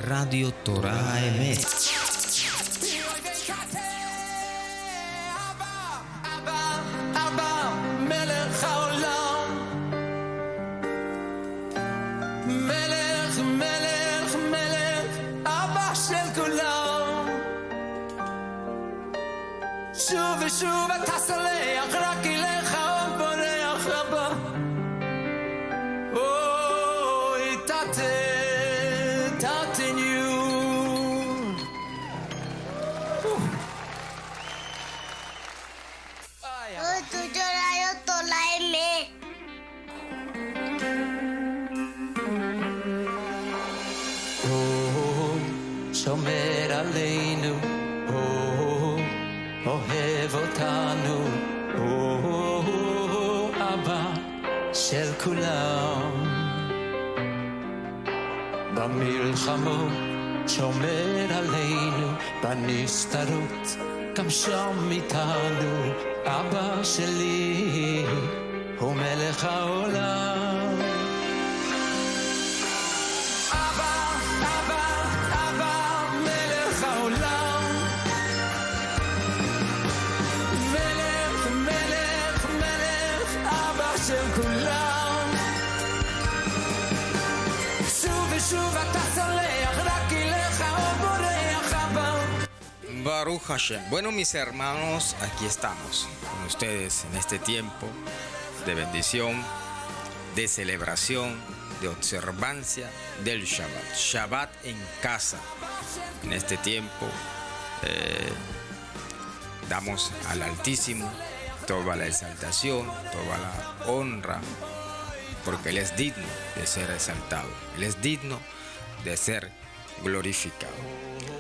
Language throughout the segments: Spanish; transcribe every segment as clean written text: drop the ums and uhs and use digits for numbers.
Radio Torah Emet. ושוב אתה סולח רק אליך עוד בורח הבא אוי תתניו tu llorayo tolaime שומר עלינו אוהב אותנו, אבא של כולם. במלחמות שומר עלינו, בנסתרות גם שם איתנו, אבא שלי הוא מלך העולם. Baruch Hashem. Bueno, mis hermanos, aquí estamos con ustedes en este tiempo de bendición, de celebración, de observancia del Shabbat. Shabbat en casa. En este tiempo damos al Altísimo toda la exaltación, toda la honra, porque Él es digno de ser exaltado. Él es digno de ser glorificado.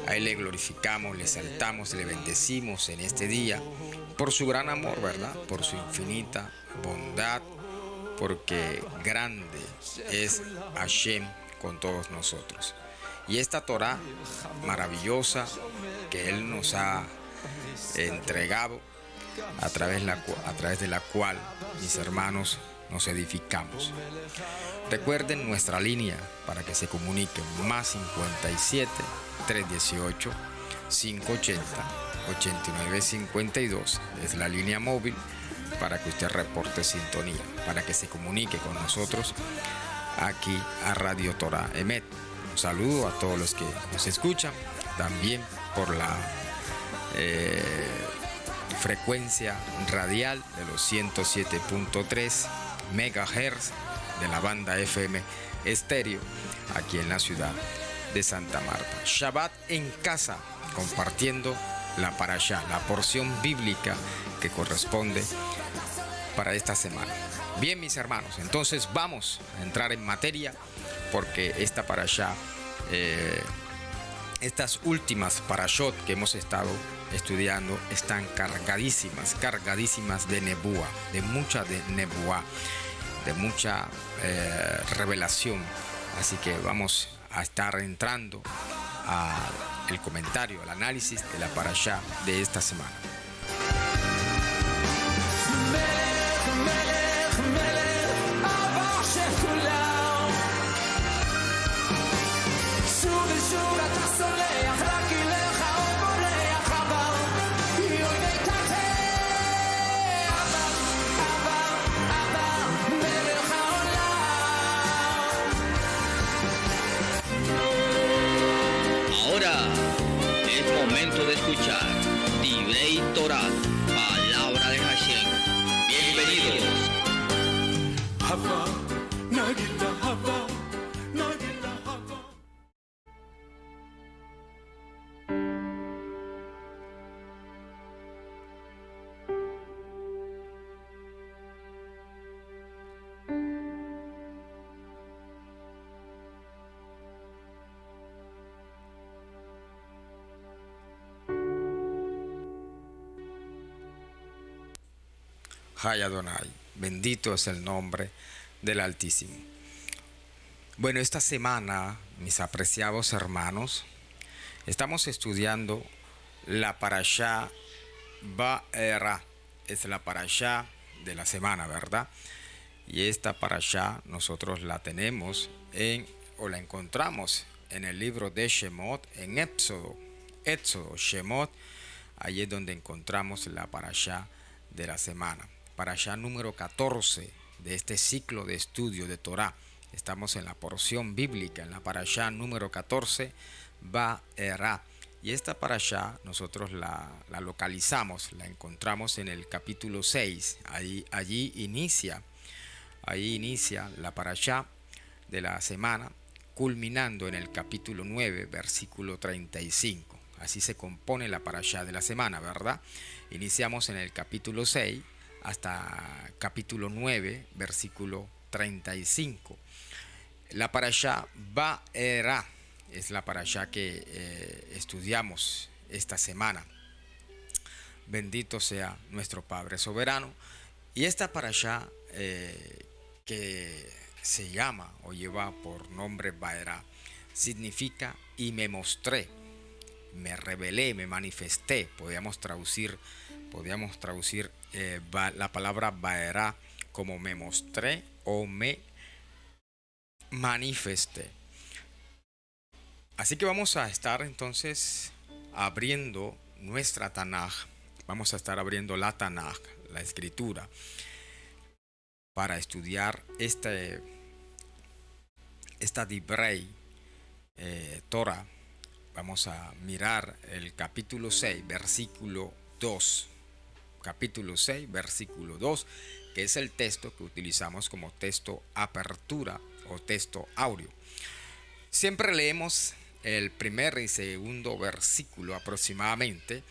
A Él le glorificamos, le exaltamos, le bendecimos en este día por su gran amor, ¿verdad? Por su infinita bondad, porque grande es Hashem con todos nosotros. Y esta Torah maravillosa que Él nos ha entregado, a través de la cual, mis hermanos, nos edificamos. Recuerden nuestra línea para que se comuniquen, más 57 318 580 8952. Es la línea móvil para que usted reporte sintonía, para que se comunique con nosotros aquí a Radio Torah Emet. Un saludo a todos los que nos escuchan, también por la frecuencia radial de los 107.3 megahertz de la banda FM estéreo aquí en la ciudad de Santa Marta. Shabbat en casa, compartiendo la parashá, la porción bíblica que corresponde para esta semana. Bien, mis hermanos, entonces vamos a entrar en materia, porque esta parashá, estas últimas parashot que hemos estado estudiando están cargadísimas de nebúa, de mucha revelación. Así que vamos a estar entrando al comentario, al análisis de la parashá de esta semana. Momento de escuchar Divrei Torah, palabra de Hashem. Bienvenidos. Hay Adonai. Bendito es el nombre del Altísimo. Bueno, esta semana, mis apreciados hermanos, estamos estudiando la parashá Va'era. Es la parashá de la semana, ¿verdad? Y esta parashá nosotros la tenemos o la encontramos en el libro de Shemot, en Éxodo, Shemot. Allí es donde encontramos la parashá de la semana. Parashá número 14 de este ciclo de estudio de Torah. Estamos en la porción bíblica, en la parashá número 14, Va'era. Y esta parashá nosotros la localizamos, la encontramos en el capítulo 6. Allí inicia la parashá de la semana, culminando en el capítulo 9, versículo 35. Así se compone la parashá de la semana, ¿verdad? Iniciamos en el capítulo 6 hasta capítulo 9, versículo 35. La parashá Va'era es la parashá que estudiamos esta semana. Bendito sea nuestro Padre soberano. Y esta parashá que se llama o lleva por nombre Va'era significa y me mostré, me revelé, me manifesté. Podríamos traducir la palabra Va'era como me mostré o me manifesté. Así que vamos a estar entonces abriendo nuestra Tanaj. Vamos a estar abriendo la Tanaj, la escritura, para estudiar esta Divrei Torah. Vamos a mirar el capítulo 6, versículo 2. Capítulo 6, versículo 2, que es el texto que utilizamos como texto apertura o texto áureo. Siempre leemos el primer y segundo versículo aproximadamente,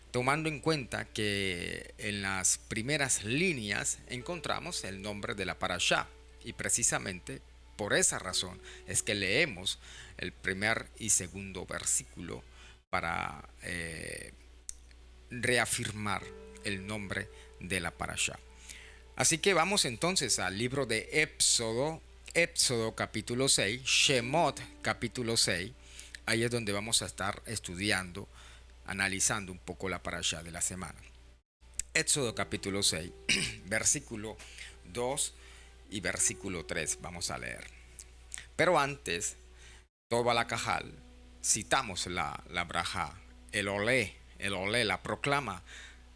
tomando en cuenta que en las primeras líneas encontramos el nombre de la parashá, y precisamente por esa razón es que leemos el primer y segundo versículo para reafirmar el nombre de la parashá. Así que vamos entonces al libro de Éxodo capítulo 6, Shemot capítulo 6. Ahí es donde vamos a estar estudiando, analizando un poco la parashá de la semana. Éxodo capítulo 6, versículo 2 y versículo 3 vamos a leer. Pero antes, Toba la Cajal, citamos la brajá, el olé, la proclama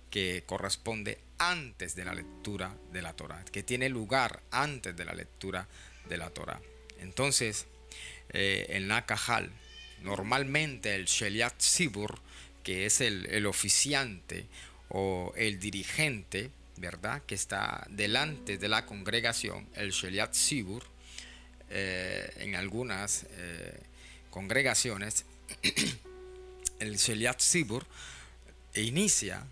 que corresponde antes de la lectura de la Torah, que tiene lugar antes de la lectura de la Torah. Entonces, en la Cajal, normalmente el Sheliat Tzibur, que es el oficiante o el dirigente, ¿verdad?, que está delante de la congregación, el Sheliat Tzibur, en algunas congregaciones, el Sheliat Tzibur inicia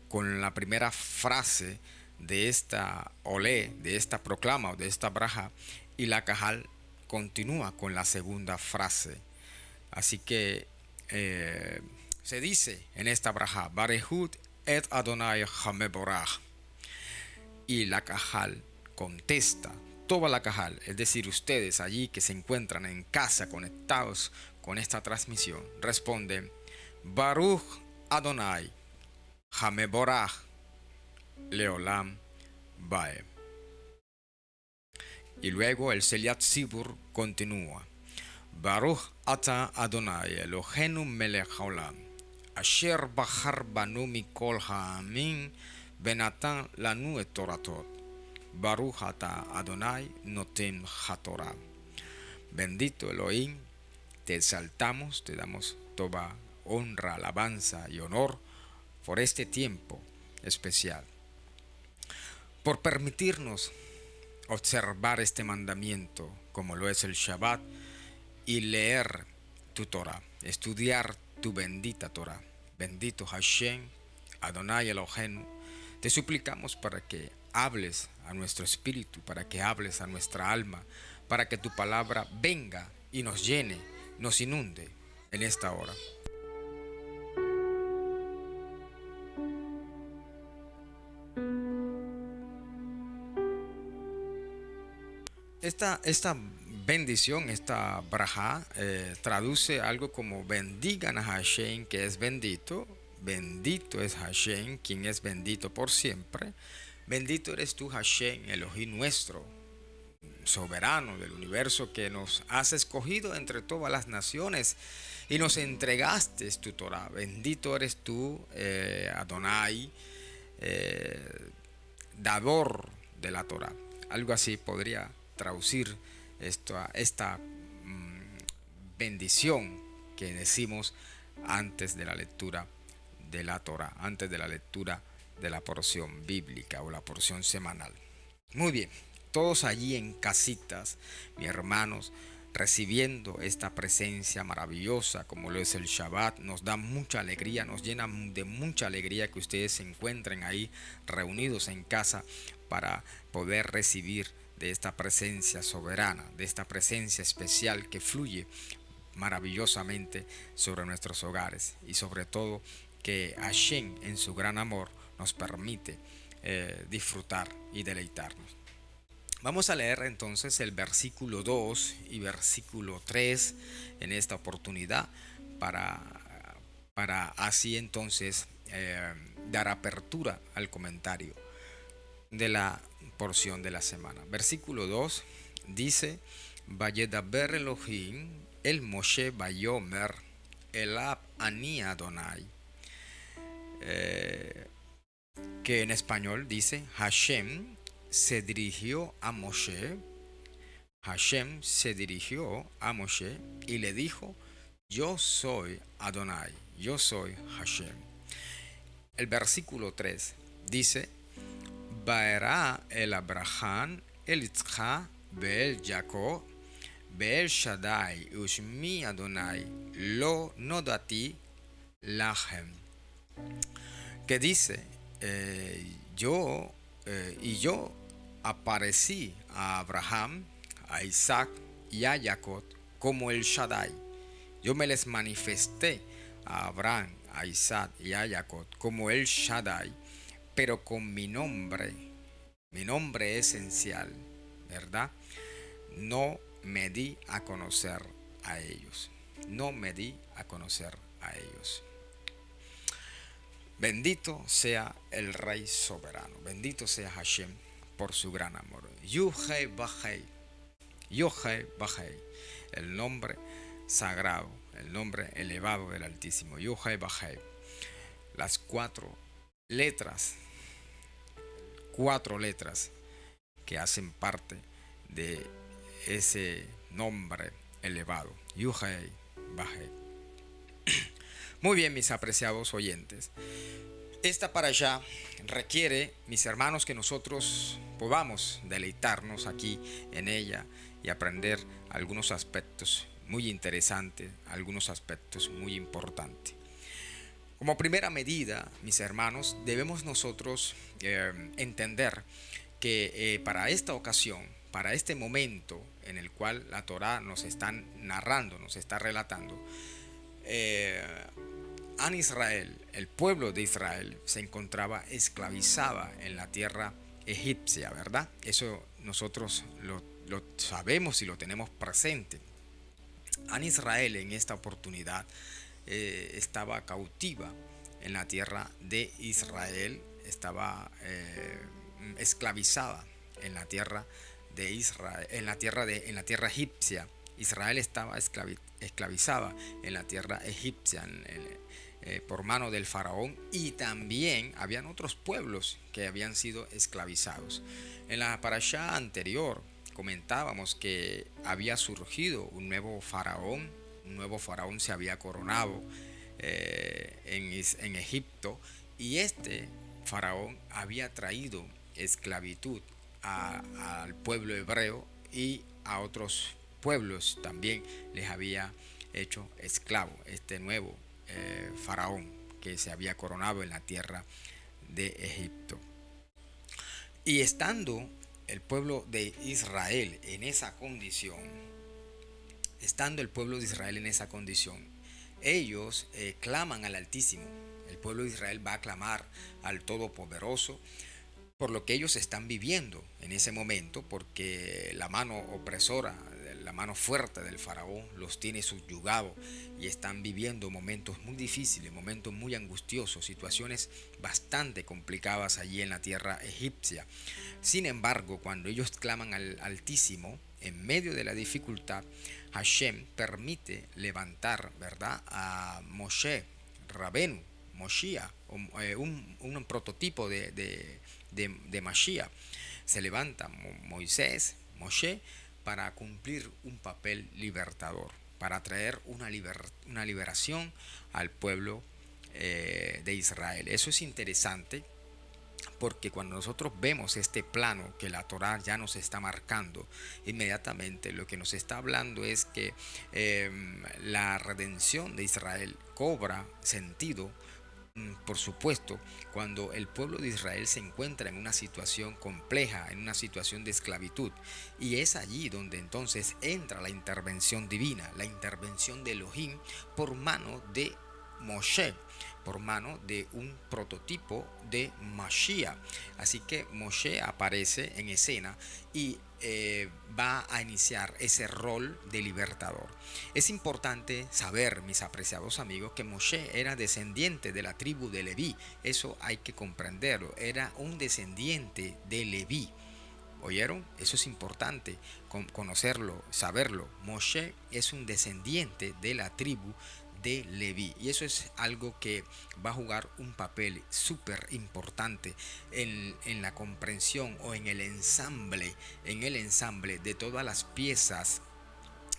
con la primera frase de esta olé, de esta proclama o de esta braja, y la Cajal continúa con la segunda frase. Así que se dice en esta braja, Barehut et Adonai Hameborach, y la Cajal contesta, toda la Cajal, es decir, ustedes allí que se encuentran en casa conectados con esta transmisión, responden, Baruch Adonai Hameborach Leolam Bae. Y luego el Sheliat Tzibur continúa, Baruch ata Adonai Eloheinu melech haolam, asher bahar banu mikol ha'amin benatan lanu et toratot, Baruch ata Adonai noten hatorah. Bendito Elohim, te exaltamos, te damos toda honra, alabanza y honor por este tiempo especial, por permitirnos observar este mandamiento como lo es el Shabbat y leer tu Torah, estudiar tu bendita Torah. Bendito Hashem, Adonai Eloheinu, te suplicamos para que hables a nuestro espíritu, para que hables a nuestra alma, para que tu palabra venga y nos llene, nos inunde en esta hora. esta bendición, esta braja, traduce algo como bendigan a Hashem, que es bendito. Bendito es Hashem, quien es bendito por siempre. Bendito eres tú, Hashem, Elohim nuestro, soberano del universo, que nos has escogido entre todas las naciones y nos entregaste tu Torah. Bendito eres tú, Adonai, dador de la Torah. Algo así podría traducir esta bendición que decimos antes de la lectura de la Torah, antes de la lectura de la porción bíblica o la porción semanal. Muy bien, todos allí en casitas, mis hermanos, recibiendo esta presencia maravillosa como lo es el Shabbat, nos da mucha alegría, nos llena de mucha alegría que ustedes se encuentren ahí reunidos en casa para poder recibir de esta presencia soberana, de esta presencia especial que fluye maravillosamente sobre nuestros hogares, y sobre todo que Hashem en su gran amor nos permite disfrutar y deleitarnos. Vamos a leer entonces el versículo 2 y versículo 3 en esta oportunidad para así entonces dar apertura al comentario de la porción de la semana. Versículo 2 dice: Vayedaber Elohim el Moshe Bayomer Elab Ani Adonai, que en español dice: Hashem se dirigió a Moshe. Hashem se dirigió a Moshe y le dijo: yo soy Adonai, yo soy Hashem. El versículo 3 dice: Baerá el Abraham, el Itzchak, Beel Jacob, Beel Shaddai, Ushmi Adonai, Lo Nodati Lahem. Que dice: yo aparecí a Abraham, a Isaac y a Jacob como el Shaddai. Yo me les manifesté a Abraham, a Isaac y a Jacob como el Shaddai, pero con mi nombre esencial, ¿verdad? No me di a conocer a ellos. No me di a conocer a ellos. Bendito sea el Rey soberano. Bendito sea Hashem por su gran amor. Yuhei Bajei. Yuhei Bajei. El nombre sagrado, el nombre elevado del Altísimo. Yuhei Bajei. Las cuatro letras que hacen parte de ese nombre elevado. Yuhei Bajei. Muy bien, mis apreciados oyentes. Esta parashá requiere, mis hermanos, que nosotros podamos deleitarnos aquí en ella y aprender algunos aspectos muy interesantes, algunos aspectos muy importantes. Como primera medida, mis hermanos, debemos nosotros entender que para esta ocasión, para este momento en el cual la Torá nos está narrando, nos está relatando, An Israel, el pueblo de Israel, se encontraba esclavizada en la tierra egipcia, ¿verdad? Eso nosotros lo sabemos y lo tenemos presente. An Israel en esta oportunidad estaba cautiva en la tierra de Israel, estaba esclavizada en la tierra de Israel, en la tierra egipcia. Israel estaba esclavizada en la tierra egipcia por mano del faraón, y también habían otros pueblos que habían sido esclavizados. En la parashá anterior comentábamos que había surgido un nuevo faraón se había coronado en Egipto, y este faraón había traído esclavitud al pueblo hebreo, y a otros pueblos también les había hecho esclavo este nuevo faraón que se había coronado en la tierra de Egipto. Y estando el pueblo de Israel en esa condición, ellos claman al Altísimo. El pueblo de Israel va a clamar al Todopoderoso por lo que ellos están viviendo en ese momento, porque la mano opresora, la mano fuerte del faraón los tiene subyugados y están viviendo momentos muy difíciles, momentos muy angustiosos, situaciones bastante complicadas allí en la tierra egipcia. Sin embargo, cuando ellos claman al Altísimo, en medio de la dificultad, Hashem permite levantar, ¿verdad?, a Moshe Rabenu, Moshiach, un prototipo de Mashiach. Se levanta Moisés, Moshe, para cumplir un papel libertador, para traer una liberación al pueblo de Israel. Eso es interesante, porque cuando nosotros vemos este plano que la Torá ya nos está marcando, inmediatamente lo que nos está hablando es que la redención de Israel cobra sentido, por supuesto, cuando el pueblo de Israel se encuentra en una situación compleja, en una situación de esclavitud. Y es allí donde entonces entra la intervención divina, la intervención de Elohim por mano de Moshe, por mano de un prototipo de Mashiach. Así que Moshe aparece en escena y va a iniciar ese rol de libertador. Es importante saber, mis apreciados amigos, que Moshe era descendiente de la tribu de Leví. Eso hay que comprenderlo. Era un descendiente de Leví. ¿Oyeron? Eso es importante conocerlo, saberlo. Moshe es un descendiente de la tribu de Leví, y eso es algo que va a jugar un papel súper importante en la comprensión o en el ensamble de todas las piezas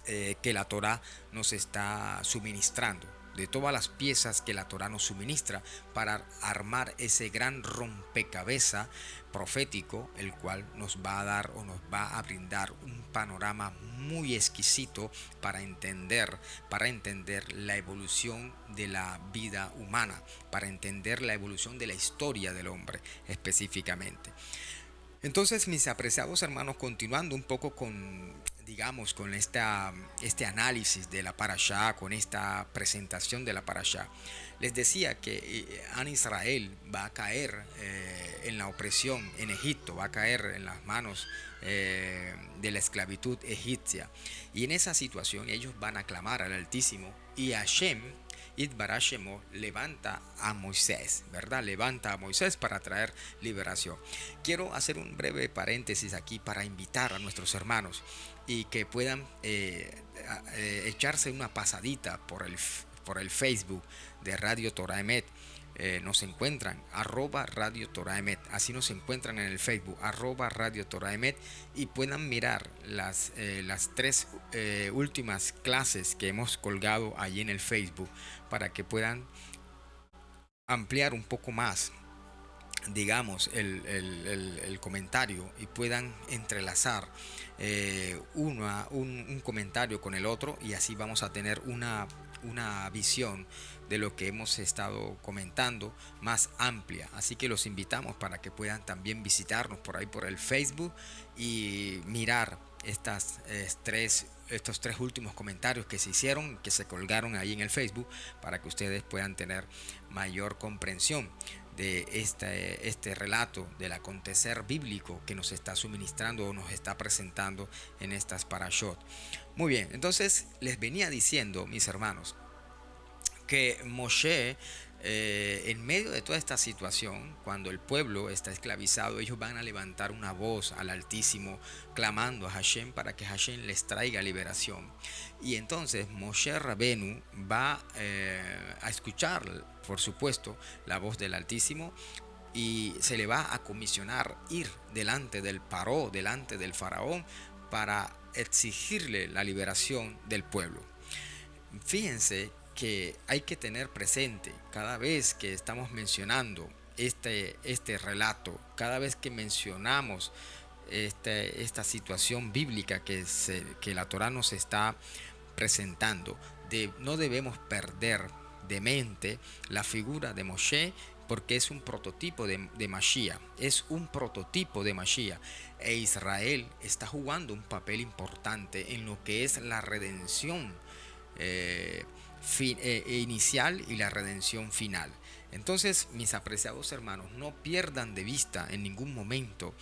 que la Torá nos está suministrando, de todas las piezas que la Torá nos suministra para armar ese gran rompecabezas profético, el cual nos va a dar o nos va a brindar un panorama muy exquisito para entender la evolución de la vida humana, para entender la evolución de la historia del hombre específicamente. Entonces, mis apreciados hermanos, continuando un poco con, digamos, con este análisis de la parashá, con esta presentación de la parashá, les decía que An Israel va a caer en la opresión en Egipto, va a caer en las manos de la esclavitud egipcia. Y en esa situación ellos van a clamar al Altísimo, y Hashem Itbarashemo levanta a Moisés, ¿verdad? Levanta a Moisés para traer liberación. Quiero hacer un breve paréntesis aquí para invitar a nuestros hermanos y que puedan echarse una pasadita por el Facebook de Radio Torah Emet. Nos encuentran @Radio Torah Emet, así nos encuentran en el Facebook @Radio Torah Emet, y puedan mirar las 3 últimas clases que hemos colgado allí en el Facebook, para que puedan ampliar un poco más, digamos, el comentario, y puedan entrelazar un comentario con el otro, y así vamos a tener una visión de lo que hemos estado comentando más amplia. Así que los invitamos para que puedan también visitarnos por ahí por el Facebook y mirar estos tres últimos comentarios que se hicieron, que se colgaron ahí en el Facebook, para que ustedes puedan tener mayor comprensión de este relato del acontecer bíblico que nos está suministrando o nos está presentando en estas parashot. Muy bien, entonces les venía diciendo, mis hermanos, que Moshe, en medio de toda esta situación, cuando el pueblo está esclavizado, ellos van a levantar una voz al Altísimo, clamando a Hashem para que Hashem les traiga liberación. Y entonces Moshe Rabenu va a escuchar, por supuesto, la voz del Altísimo, y se le va a comisionar ir delante del Paró, delante del faraón, para exigirle la liberación del pueblo. Fíjense que hay que tener presente, cada vez que estamos mencionando este relato, cada vez que mencionamos esta situación bíblica que la Torá nos está presentando, no debemos perder de mente la figura de Moshe, porque es un prototipo de Mashiach, es un prototipo de Mashiach, e Israel está jugando un papel importante en lo que es la redención inicial y la redención final. Entonces, mis apreciados hermanos, no pierdan de vista en ningún momento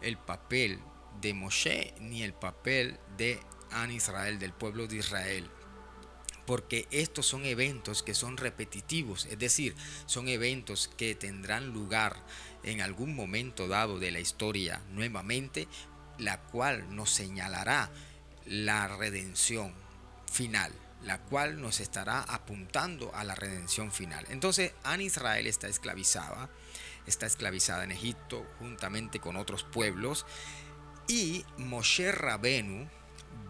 el papel de Moshe ni el papel de Am Israel, del pueblo de Israel, porque estos son eventos que son repetitivos, es decir, son eventos que tendrán lugar en algún momento dado de la historia nuevamente, la cual nos señalará la redención final, la cual nos estará apuntando a la redención final. Entonces, Am Israel está esclavizada en Egipto juntamente con otros pueblos, y Moshe Rabenu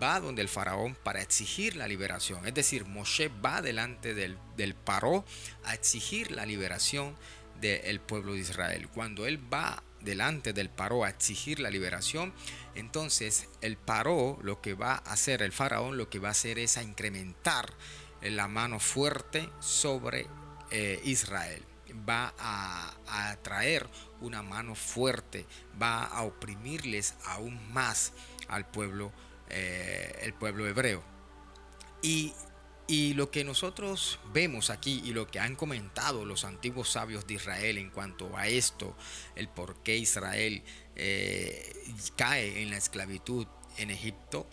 va donde el faraón para exigir la liberación. Es decir, Moshe va delante del Paró a exigir la liberación del pueblo de Israel. Cuando él va delante del Paró a exigir la liberación, entonces el Paró lo que va a hacer, el faraón lo que va a hacer es a incrementar la mano fuerte sobre Israel. Va a traer una mano fuerte, va a oprimirles aún más al pueblo, el pueblo hebreo. Y lo que nosotros vemos aquí y lo que han comentado los antiguos sabios de Israel en cuanto a esto, el por qué Israel cae en la esclavitud en Egipto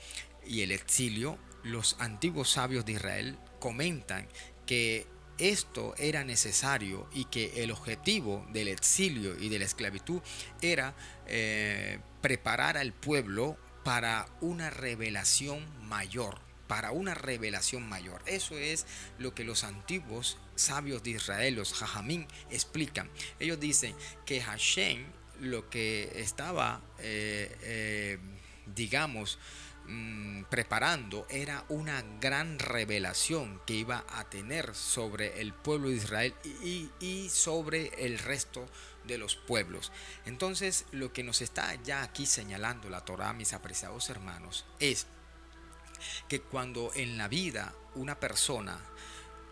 y el exilio, los antiguos sabios de Israel comentan que esto era necesario y que el objetivo del exilio y de la esclavitud era preparar al pueblo para una revelación mayor. Eso es lo que los antiguos sabios de Israel, los Jajamín, explican. Ellos dicen que Hashem lo que estaba, preparando era una gran revelación que iba a tener sobre el pueblo de Israel y sobre el resto de los pueblos. Entonces, lo que nos está ya aquí señalando la Torá, mis apreciados hermanos, es que cuando en la vida una persona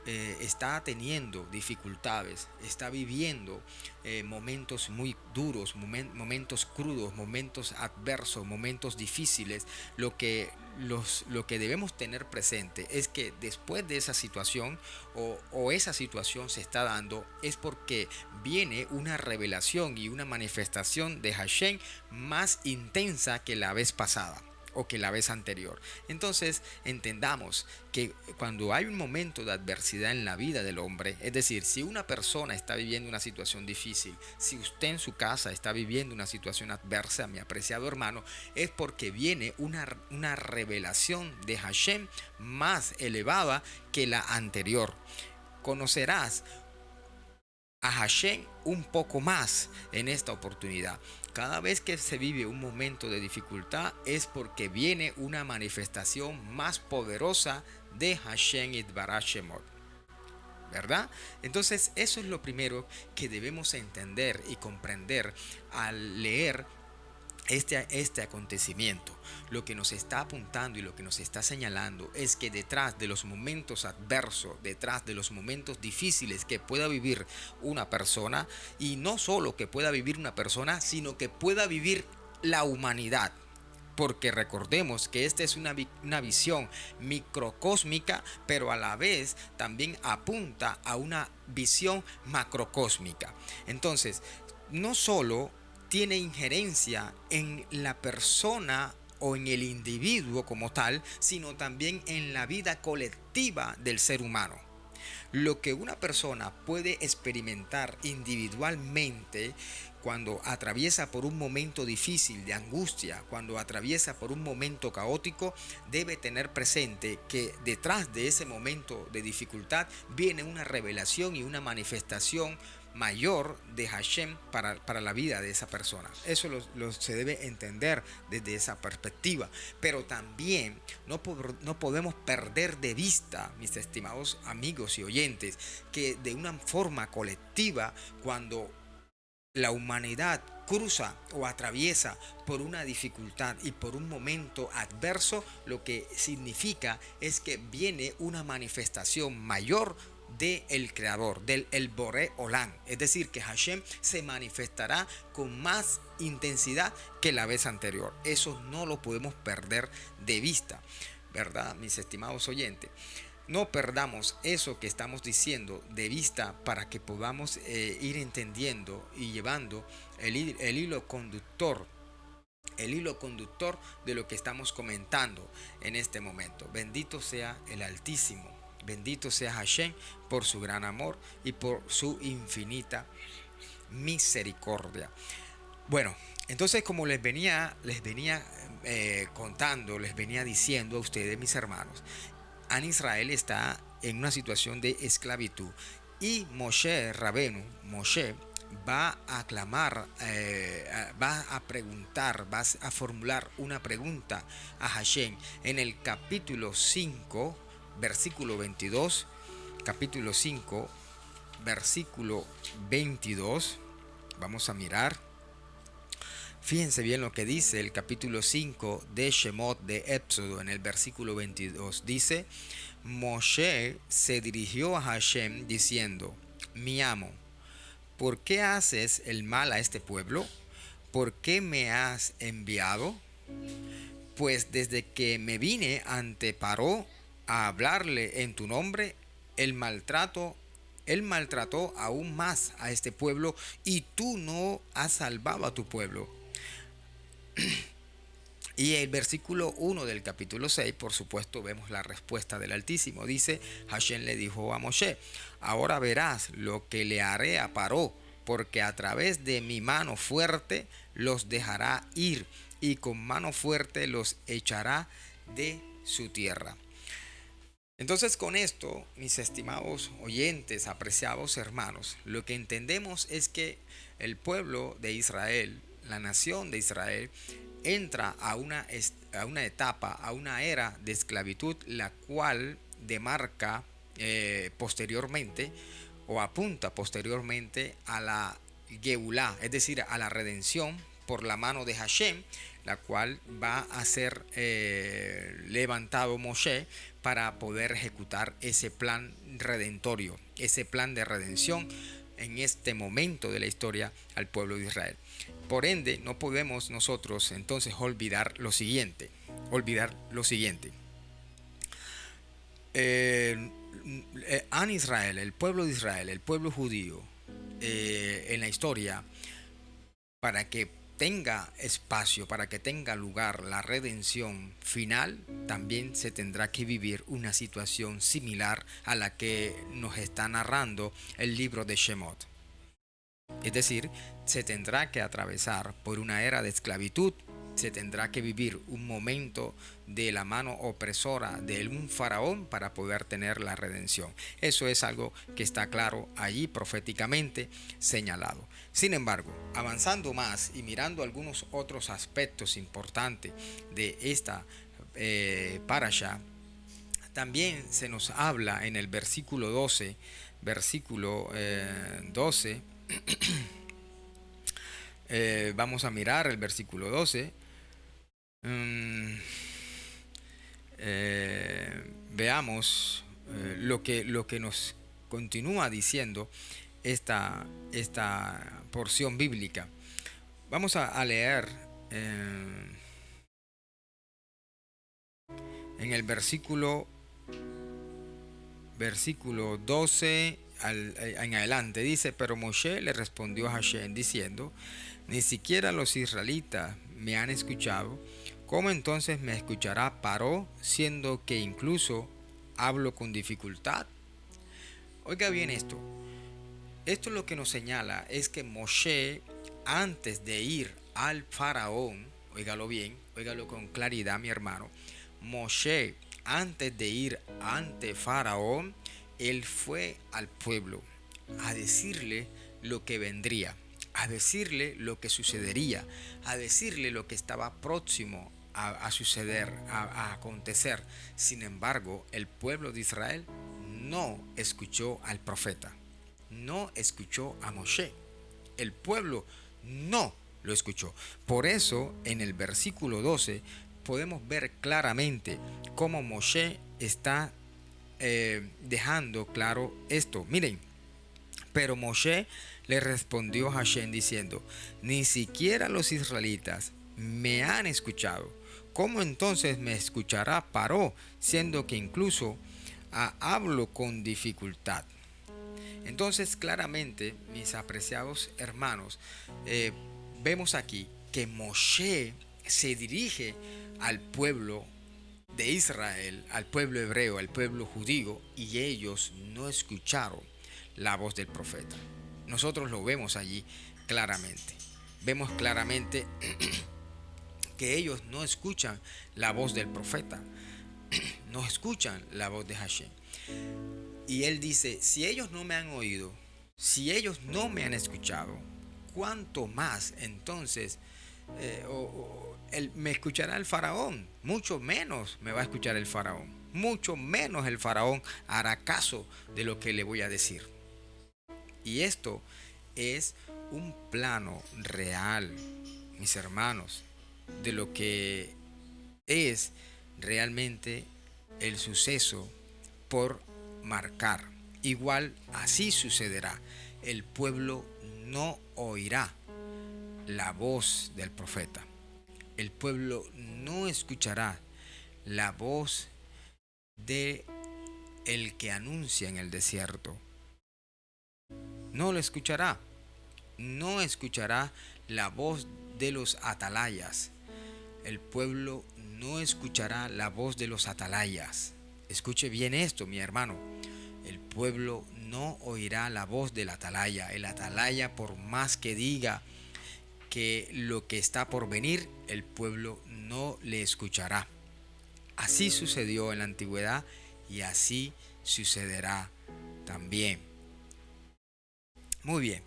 está teniendo dificultades, está viviendo momentos muy duros, momentos crudos, momentos adversos, momentos difíciles, lo que debemos tener presente es que después de esa situación o esa situación se está dando, es porque viene una revelación y una manifestación de Hashem más intensa que la vez pasada o que la vez anterior. Entonces entendamos que cuando hay un momento de adversidad en la vida del hombre, es decir, si una persona está viviendo una situación difícil, si usted en su casa está viviendo una situación adversa, mi apreciado hermano, es porque viene una revelación de Hashem más elevada que la anterior. Conocerás a Hashem un poco más en esta oportunidad. Cada vez que se vive un momento de dificultad es porque viene una manifestación más poderosa de Hashem Yitbaraj Shemot, ¿verdad? Entonces eso es lo primero que debemos entender y comprender al leer este acontecimiento. Lo que nos está apuntando y lo que nos está señalando es que detrás de los momentos adversos, detrás de los momentos difíciles que pueda vivir una persona, y no solo que pueda vivir una persona, sino que pueda vivir la humanidad, porque recordemos que esta es una visión microcósmica, pero a la vez también apunta a una visión macrocósmica. Entonces, no solo tiene injerencia en la persona o en el individuo como tal, sino también en la vida colectiva del ser humano. Lo que una persona puede experimentar individualmente cuando atraviesa por un momento difícil de angustia, cuando atraviesa por un momento caótico, debe tener presente que detrás de ese momento de dificultad viene una revelación y una manifestación mayor de Hashem para la vida de esa persona. Eso se debe entender desde esa perspectiva. Pero también no podemos perder de vista, mis estimados amigos y oyentes, que de una forma colectiva, cuando la humanidad cruza o atraviesa por una dificultad y por un momento adverso, lo que significa es que viene una manifestación mayor del Creador, del El Boré Olán. Es decir, que Hashem se manifestará con más intensidad que la vez anterior. Eso no lo podemos perder de vista, ¿verdad, mis estimados oyentes? no perdamos eso que estamos diciendo de vista para que podamos ir entendiendo y llevando el hilo conductor, el hilo conductor de lo que estamos comentando en este momento. Bendito sea el Altísimo, bendito sea Hashem por su gran amor y por su infinita misericordia. Bueno, entonces como les venía contando, les venía diciendo a ustedes, mis hermanos, Israel está en una situación de esclavitud y Moshe Rabenu, Moshe, va a clamar, va a preguntar, va a formular una pregunta a Hashem en el capítulo 5, versículo 22, capítulo 5, versículo 22, vamos a mirar. Fíjense bien lo que dice el capítulo 5 de Shemot de Éxodo en el versículo 22. Dice, Moshe se dirigió a Hashem diciendo, mi amo, ¿por qué haces el mal a este pueblo? ¿Por qué me has enviado? Pues desde que me vine ante Paró a hablarle en tu nombre, él maltrató aún más a este pueblo y tú no has salvado a tu pueblo. Y el versículo 1 del capítulo 6, por supuesto, vemos la respuesta del Altísimo. Dice, Hashem le dijo a Moshe, ahora verás lo que le haré a Paró, porque a través de mi mano fuerte los dejará ir, y con mano fuerte los echará de su tierra. Entonces con esto, mis estimados oyentes, apreciados hermanos, lo que entendemos es que el pueblo de Israel, la nación de Israel, entra a una etapa, a una era de esclavitud, la cual demarca posteriormente o apunta posteriormente a la Geulá, es decir, a la redención por la mano de Hashem, la cual va a ser levantado Moshe para poder ejecutar ese plan redentorio, ese plan de redención en este momento de la historia al pueblo de Israel. Por ende, no podemos nosotros entonces olvidar lo siguiente. Israel, el pueblo de Israel, el pueblo judío, en la historia, para que tenga espacio, para que tenga lugar la redención final, también se tendrá que vivir una situación similar a la que nos está narrando el libro de Shemot. Es decir, se tendrá que atravesar por una era de esclavitud, se tendrá que vivir un momento de la mano opresora de un faraón para poder tener la redención. Eso es algo que está claro allí proféticamente señalado. Sin embargo, avanzando más y mirando algunos otros aspectos importantes de esta parasha, también se nos habla en el versículo 12, vamos a mirar el versículo 12. Veamos lo que nos continúa diciendo esta porción bíblica. Vamos a leer en el versículo 12 en adelante. Dice, pero Moshe le respondió a Hashem diciendo, ni siquiera los israelitas me han escuchado. ¿Cómo entonces me escuchará Paró, siendo que incluso hablo con dificultad? Oiga bien esto. Esto lo que nos señala es que Moshe, antes de ir al faraón, óigalo bien, óigalo con claridad, mi hermano, Moshe, antes de ir ante faraón, él fue al pueblo a decirle lo que vendría, a decirle lo que sucedería, a decirle lo que estaba próximo a suceder, a acontecer. Sin embargo, el pueblo de Israel no escuchó al profeta, no escuchó a Moshe. El pueblo no lo escuchó. Por eso, en el versículo 12, podemos ver claramente cómo Moshe está dejando claro esto. Miren, pero Moshe le respondió a Hashem diciendo, ni siquiera los israelitas me han escuchado. ¿Cómo entonces me escuchará Paró, siendo que incluso hablo con dificultad. Entonces, claramente, mis apreciados hermanos, vemos aquí que Moshe se dirige al pueblo de Israel, al pueblo hebreo, al pueblo judío, y ellos no escucharon la voz del profeta. Nosotros lo vemos allí claramente. Vemos claramente que ellos no escuchan la voz del profeta, no escuchan la voz de Hashem. Y él dice, si ellos no me han oído, si ellos no me han escuchado, ¿cuánto más entonces me escuchará el faraón? Mucho menos me va a escuchar el faraón. Mucho menos el faraón hará caso de lo que le voy a decir. Y esto es un plano real, mis hermanos, de lo que es realmente el suceso por marcar. Igual así sucederá. El pueblo no oirá la voz del profeta. El pueblo no escuchará la voz de el que anuncia en el desierto. No lo escuchará. No escuchará la voz de los atalayas. El pueblo no escuchará la voz de los atalayas. Escuche bien esto, mi hermano. El pueblo no oirá la voz del atalaya. El atalaya, por más que diga que lo que está por venir, el pueblo no le escuchará. Así sucedió en la antigüedad y así sucederá también. Muy bien.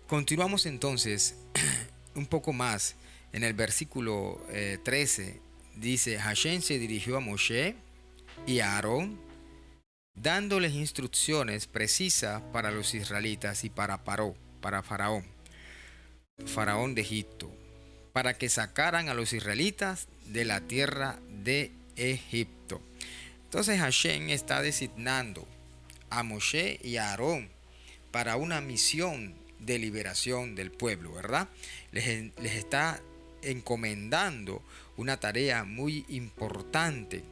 Continuamos entonces un poco más en el versículo 13. Dice, Hashem se dirigió a Moshe y a Aarón, dándoles instrucciones precisas para los israelitas y para Faraón de Egipto, para que sacaran a los israelitas de la tierra de Egipto. Entonces Hashem está designando a Moshe y a Aarón para una misión de liberación del pueblo, ¿verdad? Les está encomendando una tarea muy importante.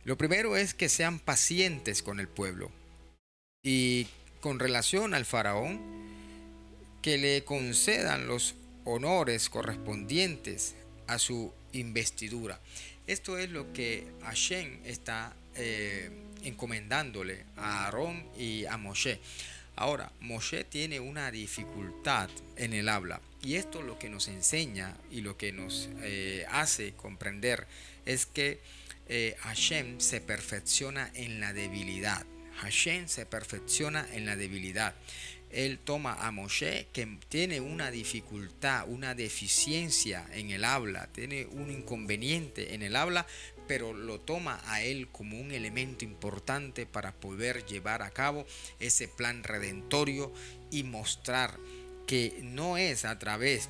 Lo primero es que sean pacientes con el pueblo y con relación al faraón, que le concedan los honores correspondientes a su investidura. Esto es lo que Hashem está encomendándole a Aarón y a Moshe. Ahora, Moshe tiene una dificultad en el habla, y esto lo que nos enseña y lo que nos hace comprender es que Hashem se perfecciona en la debilidad. Hashem se perfecciona en la debilidad. Él toma a Moshe, que tiene una dificultad, una deficiencia en el habla, tiene un inconveniente en el habla, pero lo toma a él como un elemento importante para poder llevar a cabo ese plan redentorio y mostrar que no es a través,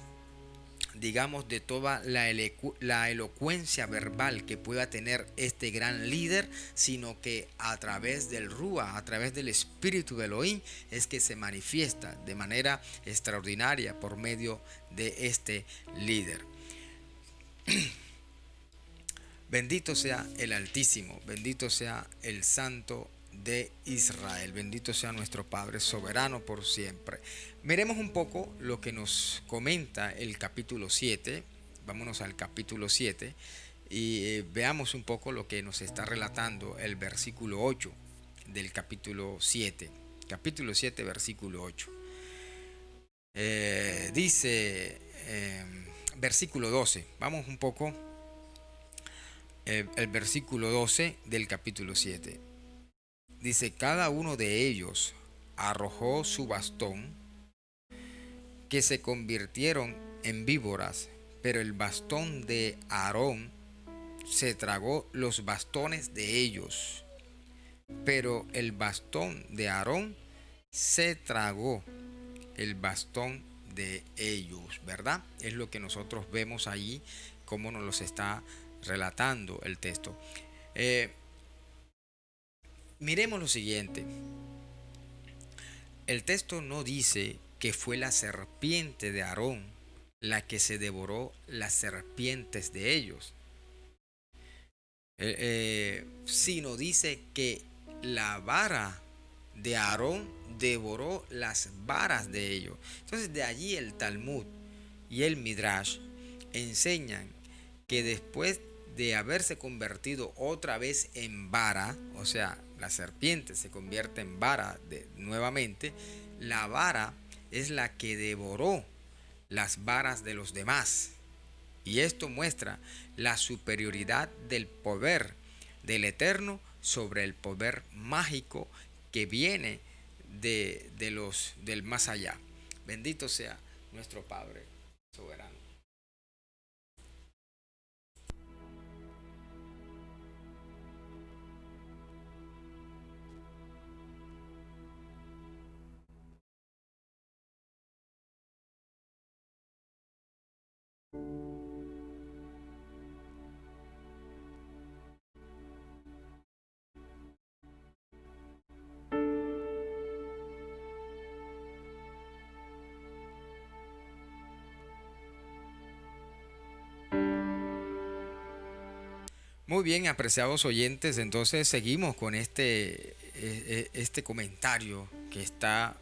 digamos, de toda la elocuencia verbal que pueda tener este gran líder, sino que a través del Ruach, a través del Espíritu de Elohim, es que se manifiesta de manera extraordinaria por medio de este líder. Bendito sea el Altísimo, bendito sea el Santo de Israel, bendito sea nuestro Padre soberano por siempre. Miremos un poco lo que nos comenta el capítulo 7. Vámonos al capítulo 7 y veamos un poco lo que nos está relatando el versículo 8 del capítulo 7. Capítulo 7, versículo 8. Dice, versículo 12. Vamos un poco. El versículo 12 del capítulo 7. Dice, cada uno de ellos arrojó su bastón, que se convirtieron en víboras, pero el bastón de Aarón se tragó los bastones de ellos. Pero el bastón de Aarón se tragó el bastón de ellos, ¿verdad? Es lo que nosotros vemos allí, cómo nos los está relatando el texto. Miremos lo siguiente. El texto no dice que fue la serpiente de Aarón la que se devoró las serpientes de ellos. sino dice que la vara de Aarón devoró las varas de ellos. Entonces de allí el Talmud y el Midrash enseñan que después de haberse convertido otra vez en vara, o sea, la serpiente se convierte en vara nuevamente, la vara es la que devoró las varas de los demás. Y esto muestra la superioridad del poder del Eterno sobre el poder mágico que viene del más allá. Bendito sea nuestro Padre soberano. Muy bien, apreciados oyentes, entonces seguimos con este comentario que está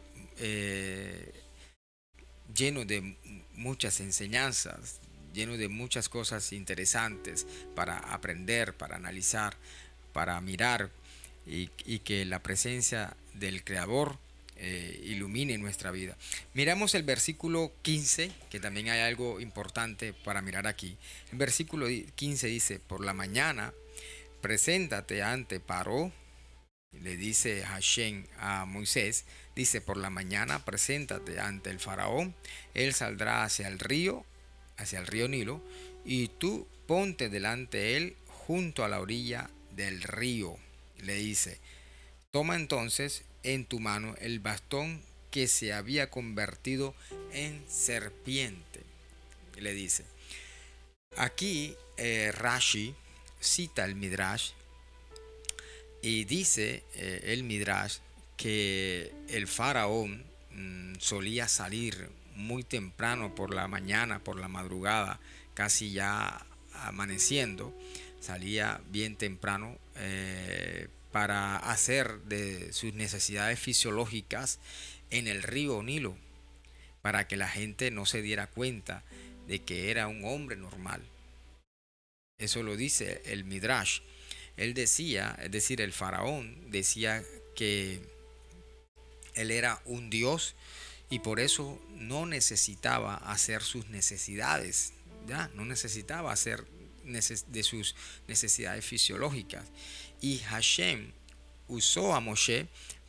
lleno de muchas enseñanzas, lleno de muchas cosas interesantes para aprender, para analizar, para mirar y que la presencia del Creador ilumine nuestra vida. Miramos el versículo 15, que también hay algo importante para mirar aquí. El versículo 15 dice, por la mañana, preséntate ante Paró, le dice Hashem a Moisés, dice, por la mañana preséntate ante el faraón, él saldrá hacia el río Nilo, y tú ponte delante de él junto a la orilla del río. Le dice, toma entonces en tu mano el bastón que se había convertido en serpiente. Le dice, aquí Rashi cita el Midrash y dice el Midrash que el faraón solía salir muy temprano por la mañana, por la madrugada, casi ya amaneciendo, salía bien temprano para hacer de sus necesidades fisiológicas en el río Nilo, para que la gente no se diera cuenta de que era un hombre normal. Eso lo dice el Midrash. Él decía, es decir, el faraón decía que él era un dios y por eso no necesitaba hacer sus necesidades, ya no necesitaba hacer de sus necesidades fisiológicas. Y Hashem usó a Moshe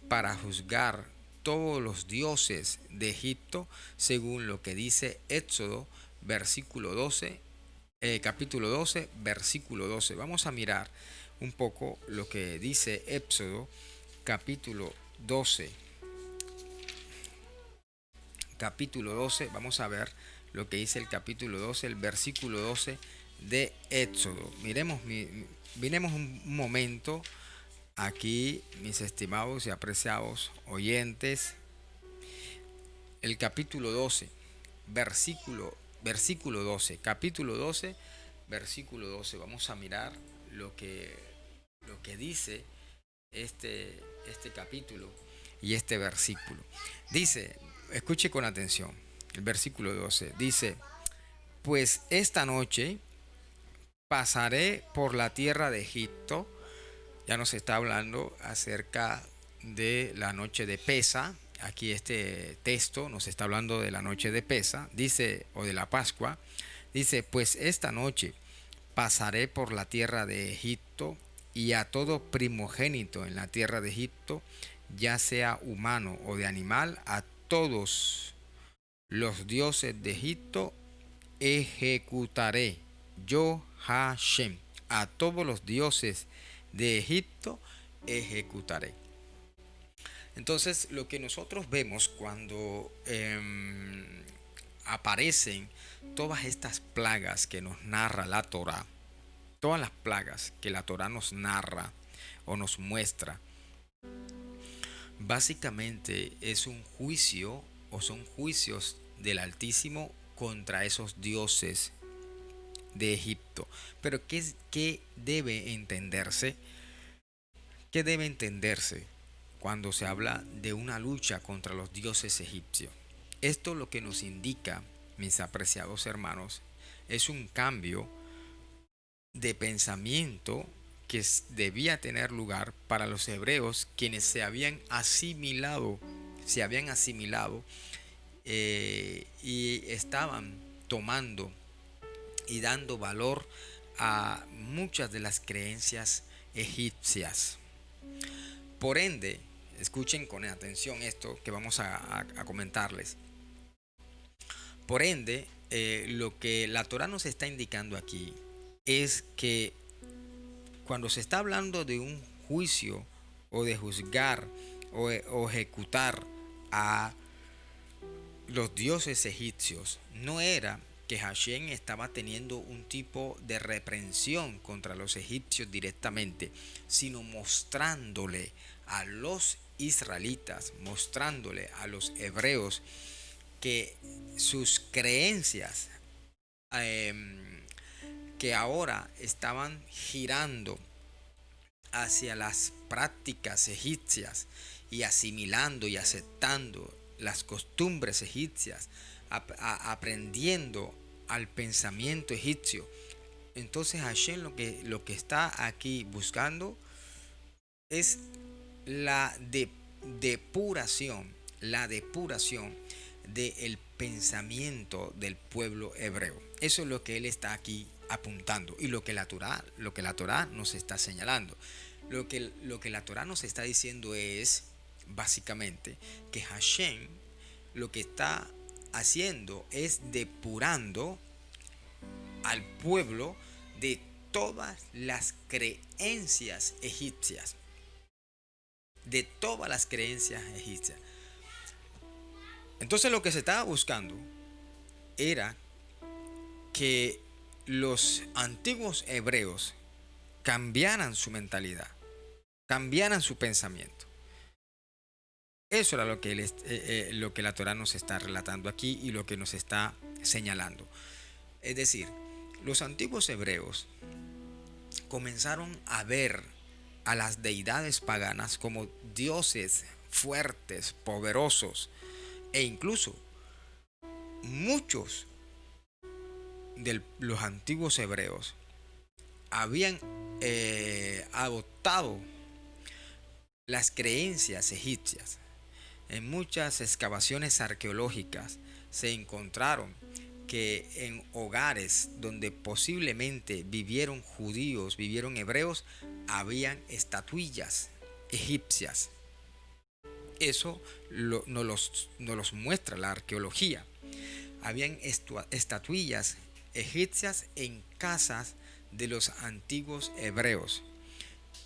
para juzgar todos los dioses de Egipto, según lo que dice Éxodo, versículo 12, capítulo 12, versículo 12. Vamos a mirar un poco lo que dice Éxodo, capítulo 12. Capítulo 12, vamos a ver lo que dice el capítulo 12, el versículo 12 de Éxodo. Miremos un momento aquí, mis estimados y apreciados oyentes. El capítulo 12, versículo 12, capítulo 12, versículo 12. Vamos a mirar lo que dice este capítulo y este versículo. Dice, escuche con atención, el versículo 12 dice, pues esta noche pasaré por la tierra de Egipto. Ya nos está hablando acerca de la noche de Pesa. Aquí este texto nos está hablando de la noche de Pesa, dice, o de la Pascua. Dice, pues esta noche pasaré por la tierra de Egipto, y a todo primogénito en la tierra de Egipto, ya sea humano o de animal, a todos los dioses de Egipto ejecutaré. Yo Hashem, a todos los dioses de Egipto ejecutaré. Entonces, lo que nosotros vemos cuando aparecen todas estas plagas que nos narra la Torá, todas las plagas que la Torá nos narra o nos muestra, básicamente es un juicio o son juicios del Altísimo contra esos dioses de Egipto. Pero ¿qué debe entenderse? ¿Qué debe entenderse cuando se habla de una lucha contra los dioses egipcios? Esto lo que nos indica, mis apreciados hermanos, es un cambio de pensamiento que debía tener lugar para los hebreos, quienes se habían asimilado y estaban tomando y dando valor a muchas de las creencias egipcias. Por ende, escuchen con atención esto que vamos a comentarles. Por ende, lo que la Torá nos está indicando aquí es que cuando se está hablando de un juicio o de juzgar o ejecutar a los dioses egipcios, no era que Hashem estaba teniendo un tipo de reprensión contra los egipcios directamente, sino mostrándole a los israelitas, mostrándole a los hebreos que sus creencias que ahora estaban girando hacia las prácticas egipcias y asimilando y aceptando las costumbres egipcias, aprendiendo al pensamiento egipcio. Entonces Hashem lo que está aquí buscando es la depuración del pensamiento del pueblo hebreo. Eso es lo que él está aquí apuntando y lo que la Torá nos está señalando. Lo que la Torá nos está diciendo es básicamente que Hashem lo que está haciendo es depurando al pueblo de todas las creencias egipcias. De todas las creencias egipcias. Entonces lo que se estaba buscando era que los antiguos hebreos cambiaran su mentalidad, cambiaran su pensamiento. Eso era lo que la Torá nos está relatando aquí y lo que nos está señalando. Es decir, los antiguos hebreos comenzaron a ver a las deidades paganas como dioses fuertes, poderosos, e incluso muchos de los antiguos hebreos habían adoptado las creencias egipcias. En muchas excavaciones arqueológicas se encontraron que en hogares donde posiblemente vivieron judíos, vivieron hebreos, habían estatuillas egipcias. Eso nos los muestra la arqueología. Habían estatuillas egipcias en casas de los antiguos hebreos.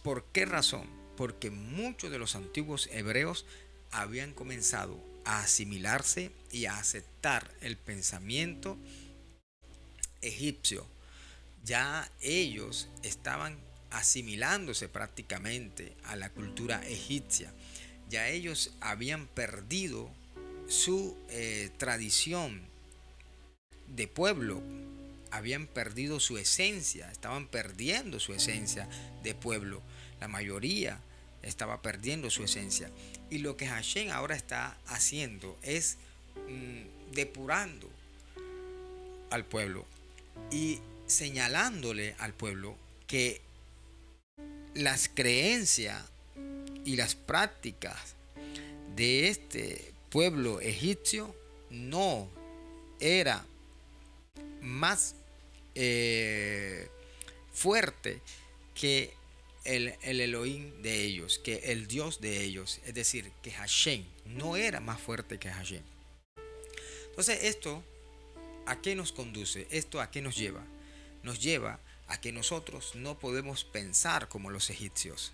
¿Por qué razón? Porque muchos de los antiguos hebreos habían comenzado a asimilarse y a aceptar el pensamiento egipcio. Ya ellos estaban asimilándose prácticamente a la cultura egipcia. Ya ellos habían perdido su tradición de pueblo, habían perdido su esencia, estaban perdiendo su esencia de pueblo. La mayoría estaba perdiendo su esencia. Y lo que Hashem ahora está haciendo es depurando al pueblo y señalándole al pueblo que las creencias y las prácticas de este pueblo egipcio no era más fuerte que el Elohim de ellos, que el Dios de ellos, es decir, que Hashem no era más fuerte que Hashem. Entonces, ¿esto a qué nos conduce? ¿Esto a qué nos lleva? Nos lleva a que nosotros no podemos pensar como los egipcios,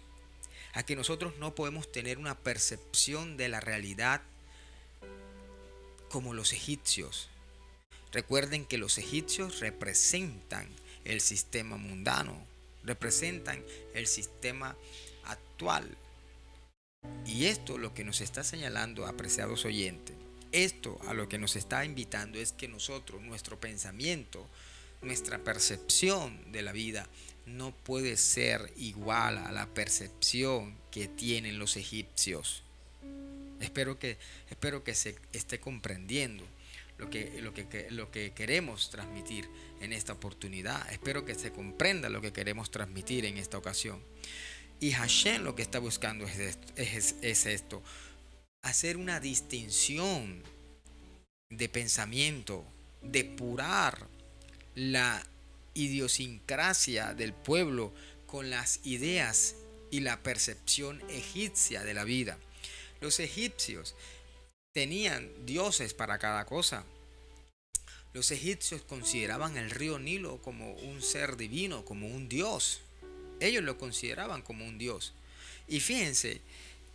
a que nosotros no podemos tener una percepción de la realidad como los egipcios. Recuerden que los egipcios representan el sistema mundano, representan el sistema actual. Y esto lo que nos está señalando, apreciados oyentes, esto a lo que nos está invitando es que nosotros, nuestro pensamiento, nuestra percepción de la vida no puede ser igual a la percepción que tienen los egipcios. Espero que se esté comprendiendo lo que queremos transmitir en esta oportunidad. Espero que se comprenda lo que queremos transmitir en esta ocasión. Y Hashem lo que está buscando es esto: hacer una distinción de pensamiento, depurar la idiosincrasia del pueblo con las ideas y la percepción egipcia de la vida. Los egipcios tenían dioses para cada cosa. Los egipcios consideraban el río Nilo como un ser divino, como un dios. Ellos lo consideraban como un dios. Y fíjense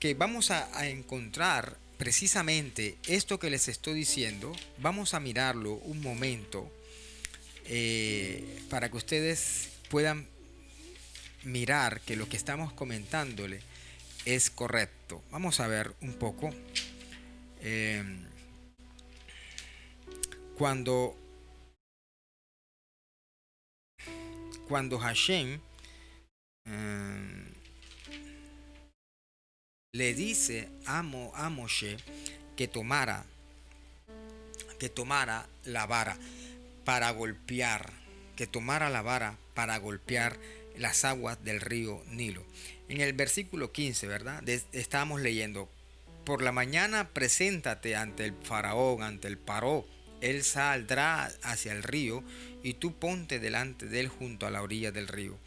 que vamos a encontrar precisamente esto que les estoy diciendo. Vamos a mirarlo un momento para que ustedes puedan mirar que lo que estamos comentándole es correcto. Vamos a ver un poco. Cuando Hashem le dice a Moshe que tomara la vara para golpear, las aguas del río Nilo. En el versículo 15, ¿verdad? Estamos leyendo: por la mañana preséntate ante el faraón, ante el Paró. Él saldrá hacia el río y tú ponte delante de él junto a la orilla del río.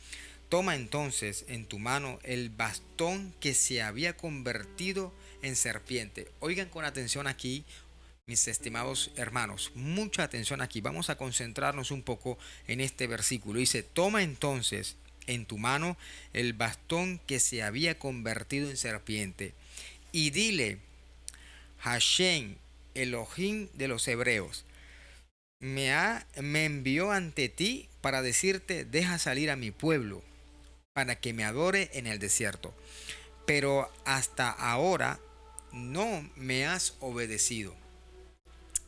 Toma entonces en tu mano el bastón que se había convertido en serpiente. Oigan con atención aquí, mis estimados hermanos, mucha atención aquí. Vamos a concentrarnos un poco en este versículo. Dice: toma entonces en tu mano el bastón que se había convertido en serpiente y dile: Hashem, Elohim de los hebreos, me envió ante ti para decirte: deja salir a mi pueblo para que me adore en el desierto. Pero hasta ahora no me has obedecido.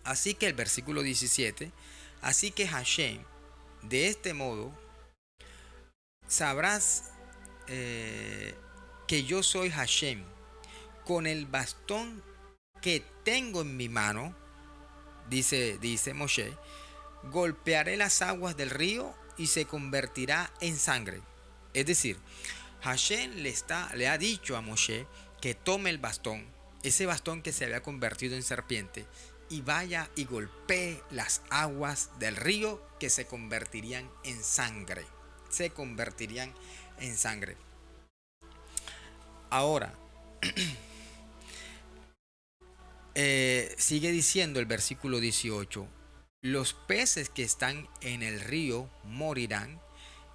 Así que el versículo 17: así que Hashem, de este modo sabrás que yo soy Hashem. Con el bastón que tengo en mi mano, dice Moshe, golpearé las aguas del río y se convertirá en sangre. Es decir, Hashem le ha dicho a Moshe que tome el bastón, ese bastón que se había convertido en serpiente, y vaya y golpee las aguas del río que se convertirían en sangre. Ahora, sigue diciendo el versículo 18: los peces que están en el río morirán,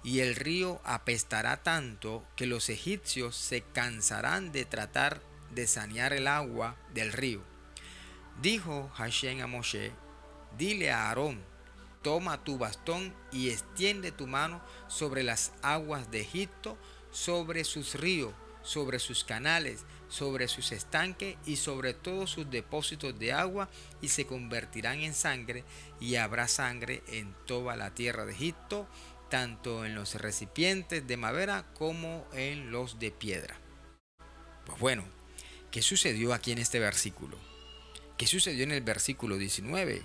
y el río apestará tanto que los egipcios se cansarán de tratar de sanear el agua del río. Dijo Hashem a Moshe: dile a Aarón: toma tu bastón y extiende tu mano sobre las aguas de Egipto, sobre sus ríos, sobre sus canales, sobre sus estanques y sobre todos sus depósitos de agua, y se convertirán en sangre, y habrá sangre en toda la tierra de Egipto, tanto en los recipientes de madera como en los de piedra. Pues bueno, ¿qué sucedió aquí en este versículo? ¿Qué sucedió en el versículo 19?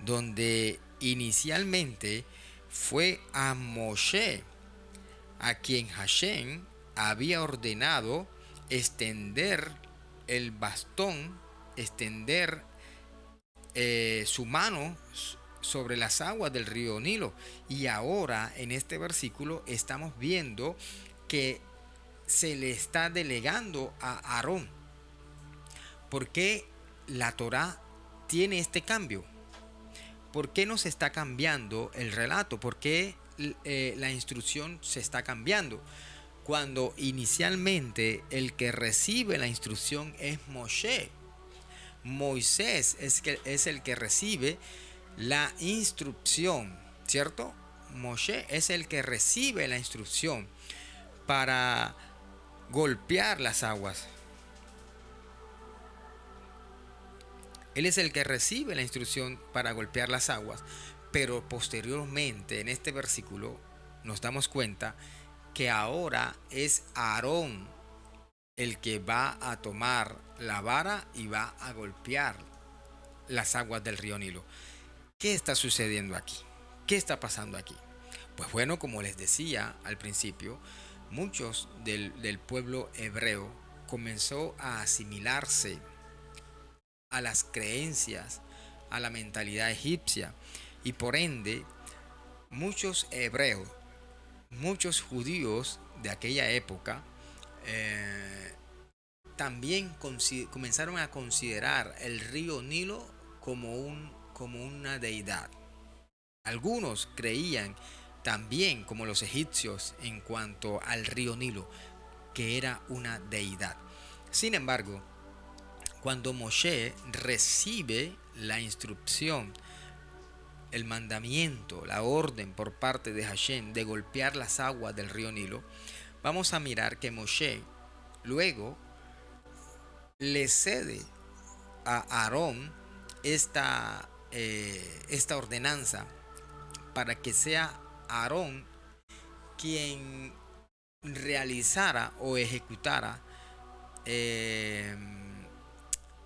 Donde inicialmente fue a Moshe a quien Hashem había ordenado extender el bastón, extender su mano sobre las aguas del río Nilo. Y ahora en este versículo estamos viendo que se le está delegando a Aarón. ¿Por qué la Torá tiene este cambio? ¿Por qué nos está cambiando el relato? ¿Por qué la instrucción se está cambiando? Cuando inicialmente el que recibe la instrucción es Moshe. Moisés es el que recibe la instrucción, ¿cierto? Moshe es el que recibe la instrucción para golpear las aguas. Él es el que recibe la instrucción para golpear las aguas, Pero posteriormente, en este versículo, nos damos cuenta que ahora es Aarón el que va a tomar la vara y va a golpear las aguas del río Nilo. ¿Qué está sucediendo aquí? ¿Qué está pasando aquí? Pues bueno, como les decía al principio, muchos del pueblo hebreo comenzó a asimilarse a las creencias, a la mentalidad egipcia, y por ende muchos hebreos, muchos judíos de aquella época también comenzaron a considerar el río Nilo como una deidad. Algunos creían también, como los egipcios, en cuanto al río Nilo, que era una deidad. Sin embargo, cuando Moshe recibe la instrucción, el mandamiento, la orden por parte de Hashem de golpear las aguas del río Nilo, vamos a mirar que Moshe luego le cede a Aarón esta ordenanza para que sea Aarón quien realizara o ejecutara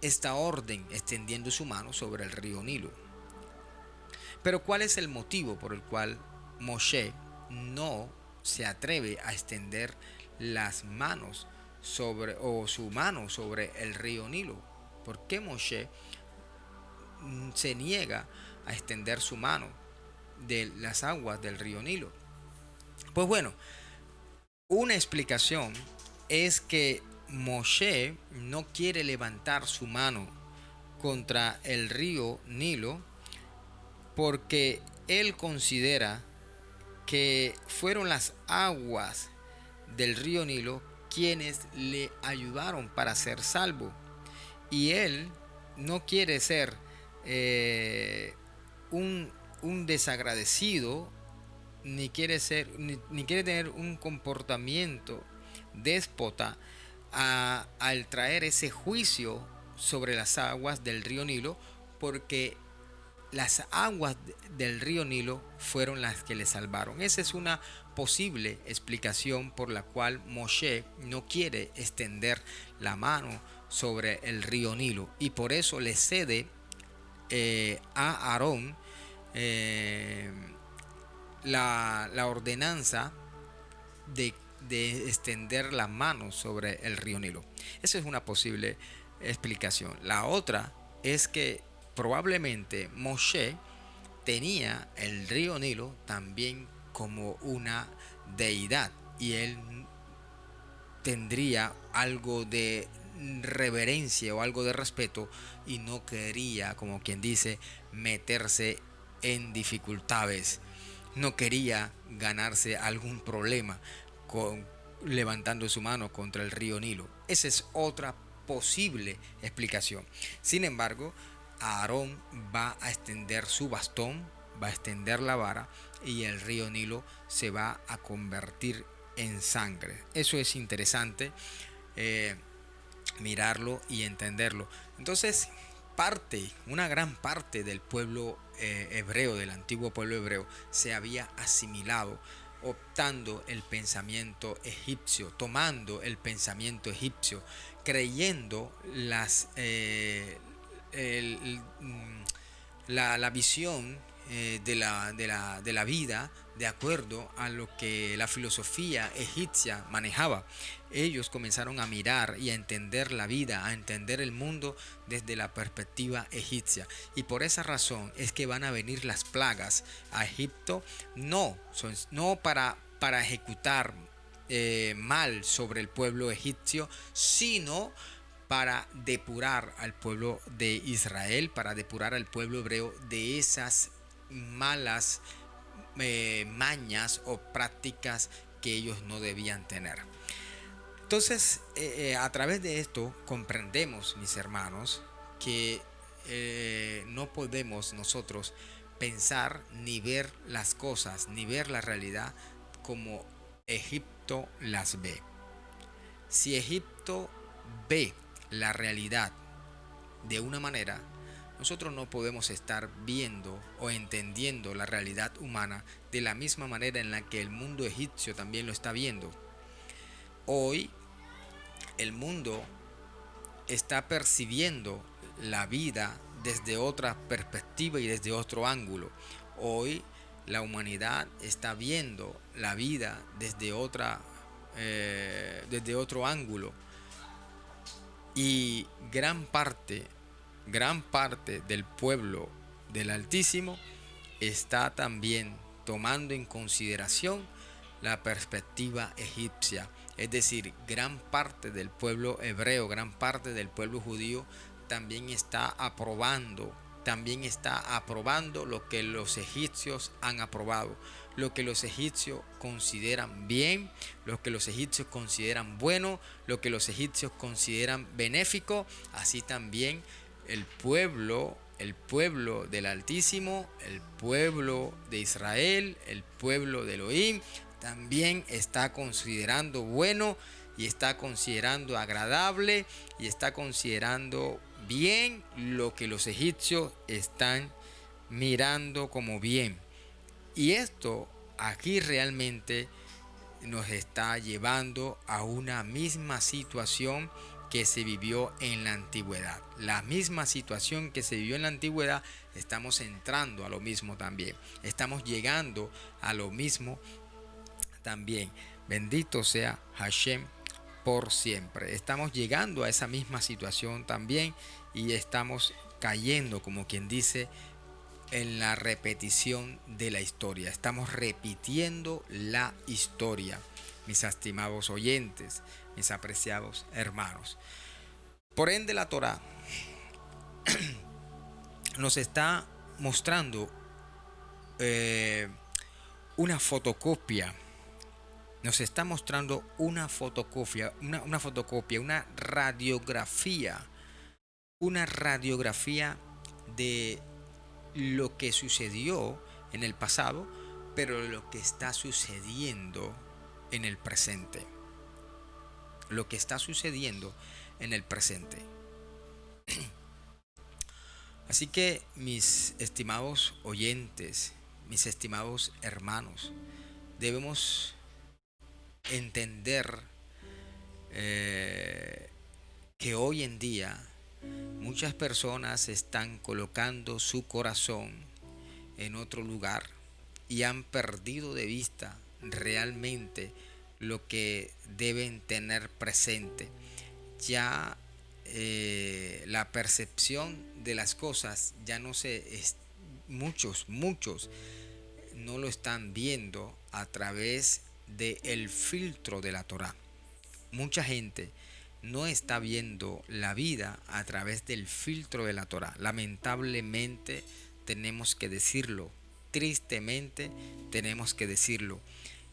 esta orden extendiendo su mano sobre el río Nilo. Pero ¿cuál es el motivo por el cual Moshe no se atreve a extender las manos su mano sobre el río Nilo? ¿Por qué Moshe se niega a extender su mano de las aguas del río Nilo? Pues bueno, una explicación es que Moshe no quiere levantar su mano contra el río Nilo porque él considera que fueron las aguas del río Nilo quienes le ayudaron para ser salvo, y él no quiere ser un desagradecido, ni quiere tener un comportamiento déspota al traer ese juicio sobre las aguas del río Nilo, porque las aguas del río Nilo fueron las que le salvaron. Esa es una posible explicación por la cual Moshe no quiere extender la mano sobre el río Nilo, y por eso le cede a Aarón la ordenanza de extender la mano sobre el río Nilo. Esa es una posible explicación. La otra es que probablemente Moshe tenía el río Nilo también como una deidad, y él tendría algo de reverencia o algo de respeto, y no quería, como quien dice, meterse en dificultades. No quería ganarse algún problema levantando su mano contra el río Nilo. Esa es otra posible explicación. Sin embargo, Aarón va a extender su bastón, va a extender la vara, y el río Nilo se va a convertir en sangre. Eso es interesante mirarlo y entenderlo. Entonces, una gran parte del pueblo hebreo, del antiguo pueblo hebreo, se había asimilado, optando el pensamiento egipcio, tomando el pensamiento egipcio, creyendo la visión de la vida de acuerdo a lo que la filosofía egipcia manejaba. Ellos comenzaron a mirar y a entender la vida, a entender el mundo desde la perspectiva egipcia, y por esa razón es que van a venir las plagas a Egipto, no para ejecutar mal sobre el pueblo egipcio, sino para depurar al pueblo de Israel, para depurar al pueblo hebreo de esas malas mañas o prácticas que ellos no debían tener. Entonces, a través de esto comprendemos, mis hermanos, que no podemos nosotros pensar ni ver las cosas, ni ver la realidad como Egipto las ve. Si Egipto ve la realidad de una manera, nosotros no podemos estar viendo o entendiendo la realidad humana de la misma manera en la que el mundo egipcio también lo está viendo. Hoy el mundo está percibiendo la vida desde otra perspectiva y desde otro ángulo. Hoy la humanidad está viendo la vida desde otro ángulo, y gran parte del pueblo del Altísimo está también tomando en consideración la perspectiva egipcia. Es decir, gran parte del pueblo hebreo, gran parte del pueblo judío también está aprobando lo que los egipcios han aprobado, lo que los egipcios consideran bien, lo que los egipcios consideran bueno, lo que los egipcios consideran benéfico. Así también el pueblo del Altísimo, el pueblo de Israel, el pueblo de Elohim, también está considerando bueno, y está considerando agradable, y está considerando bien lo que los egipcios están mirando como bien. Y esto aquí realmente nos está llevando a una misma situación que se vivió en la antigüedad. La misma situación que se vivió en la antigüedad, estamos entrando a lo mismo también. Estamos llegando a lo mismo también. Bendito sea Hashem por siempre. Estamos llegando a esa misma situación también, y estamos cayendo, como quien dice, en la repetición de la historia. Estamos repitiendo la historia, mis estimados oyentes, mis apreciados hermanos. Por ende, la Torá nos está mostrando una fotocopia. Nos está mostrando una fotocopia, una radiografía de lo que sucedió en el pasado, pero lo que está sucediendo en el presente. Lo que está sucediendo en el presente. Así que, mis estimados oyentes, mis estimados hermanos, debemos entender que hoy en día muchas personas están colocando su corazón en otro lugar y han perdido de vista realmente lo que deben tener presente. Ya la percepción de las cosas ya no muchos no lo están viendo a través del filtro de la Torá. Mucha gente no está viendo la vida a través del filtro de la Torá. Lamentablemente tenemos que decirlo, tristemente tenemos que decirlo.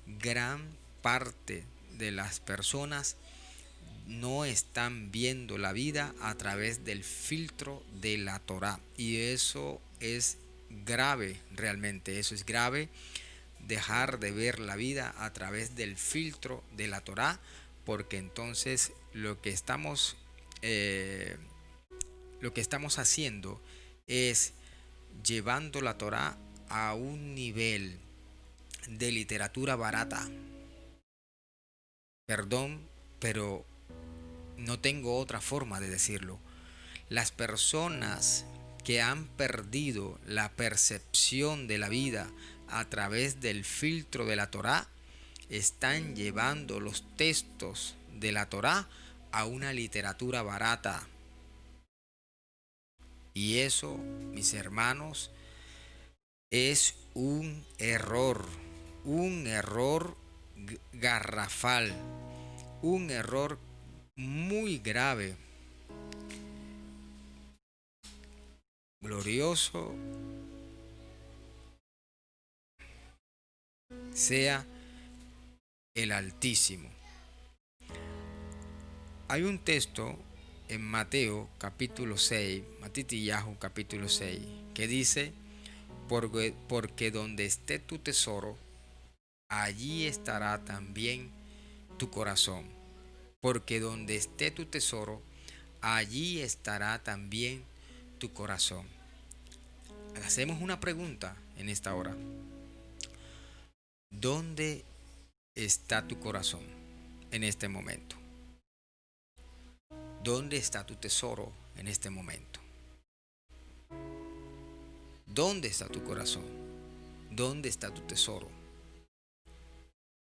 Gran parte de las personas no están viendo la vida a través del filtro de la Torá, y eso es grave, realmente eso es grave. Dejar de ver la vida a través del filtro de la Torá, porque entonces lo que estamos haciendo es llevando la Torá a un nivel de literatura barata. Perdón, pero no tengo otra forma de decirlo. Las personas que han perdido la percepción de la vida a través del filtro de la Torá están llevando los textos de la Torá a una literatura barata. Y eso, mis hermanos, es un error garrafal, un error muy grave. Glorioso sea el Altísimo. Hay un texto en Mateo capítulo 6, Matitiyahu capítulo 6, que dice: porque donde esté tu tesoro, allí estará también tu corazón. Porque donde esté tu tesoro, allí estará también tu corazón. hacemos una pregunta en esta hora. ¿Dónde está tu corazón en este momento? ¿Dónde está tu tesoro en este momento? ¿Dónde está tu corazón? ¿Dónde está tu tesoro?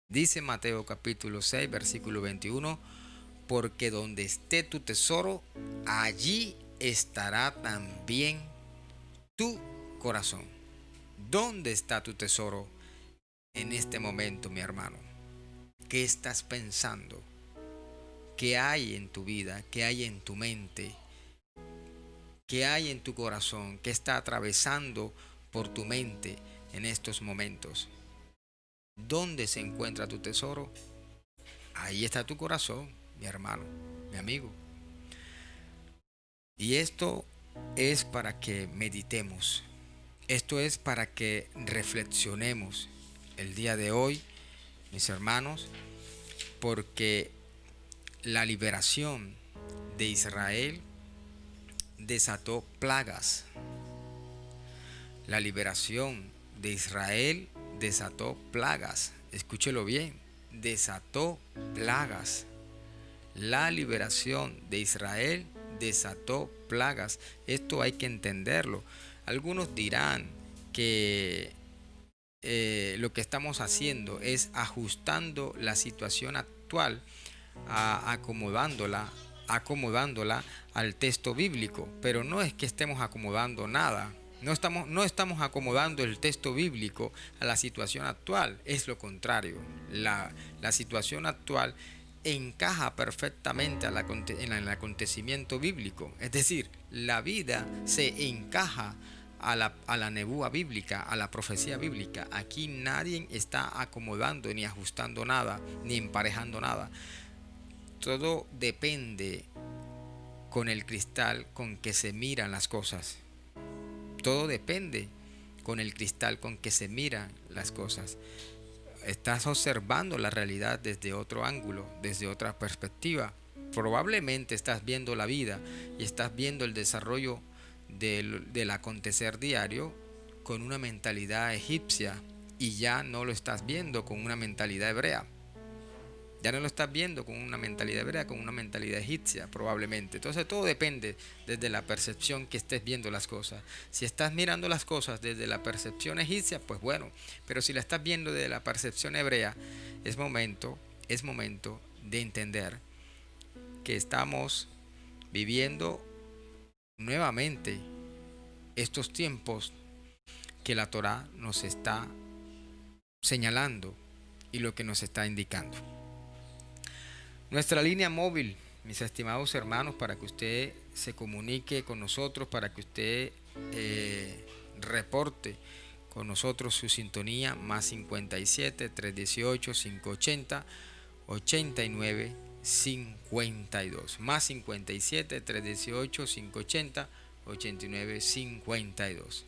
Dice Mateo capítulo 6, versículo 21, porque donde esté tu tesoro, allí estará también tu corazón. ¿Dónde está tu tesoro en este momento, mi hermano? ¿Qué estás pensando? ¿Qué hay en tu vida? ¿Qué hay en tu mente? ¿Qué hay en tu corazón? ¿Qué está atravesando por tu mente en estos momentos? ¿Dónde se encuentra tu tesoro? Ahí está tu corazón, mi hermano, mi amigo. Y esto es para que meditemos. Esto es para que reflexionemos el día de hoy, mis hermanos, porque la liberación de Israel desató plagas. La liberación de Israel desató plagas. Escúchelo bien, desató plagas. La liberación de Israel desató plagas. Esto hay que entenderlo. Algunos dirán que lo que estamos haciendo es ajustando la situación actual, acomodándola al texto bíblico, pero no es que estemos acomodando nada. No estamos acomodando el texto bíblico a la situación actual, es lo contrario. La situación actual encaja perfectamente en el acontecimiento bíblico, es decir, la vida se encaja a la nebúa bíblica, a la profecía bíblica. Aquí nadie está acomodando ni ajustando nada, ni emparejando nada. Todo depende con el cristal con que se miran las cosas. Todo depende con el cristal con que se miran las cosas. Estás observando la realidad desde otro ángulo, desde otra perspectiva. Probablemente estás viendo la vida y estás viendo el desarrollo del acontecer diario con una mentalidad egipcia y ya no lo estás viendo con una mentalidad hebrea. Ya no lo estás viendo con una mentalidad hebrea, con una mentalidad egipcia probablemente. Entonces todo depende desde la percepción que estés viendo las cosas. Si estás mirando las cosas desde la percepción egipcia, pues bueno. Pero si la estás viendo desde la percepción hebrea, es momento de entender que estamos viviendo nuevamente estos tiempos que la Torá nos está señalando y lo que nos está indicando. Nuestra línea móvil, mis estimados hermanos, para que usted se comunique con nosotros, para que usted reporte con nosotros su sintonía, más 57 318 580 89 52, más 57 318 580 89 52.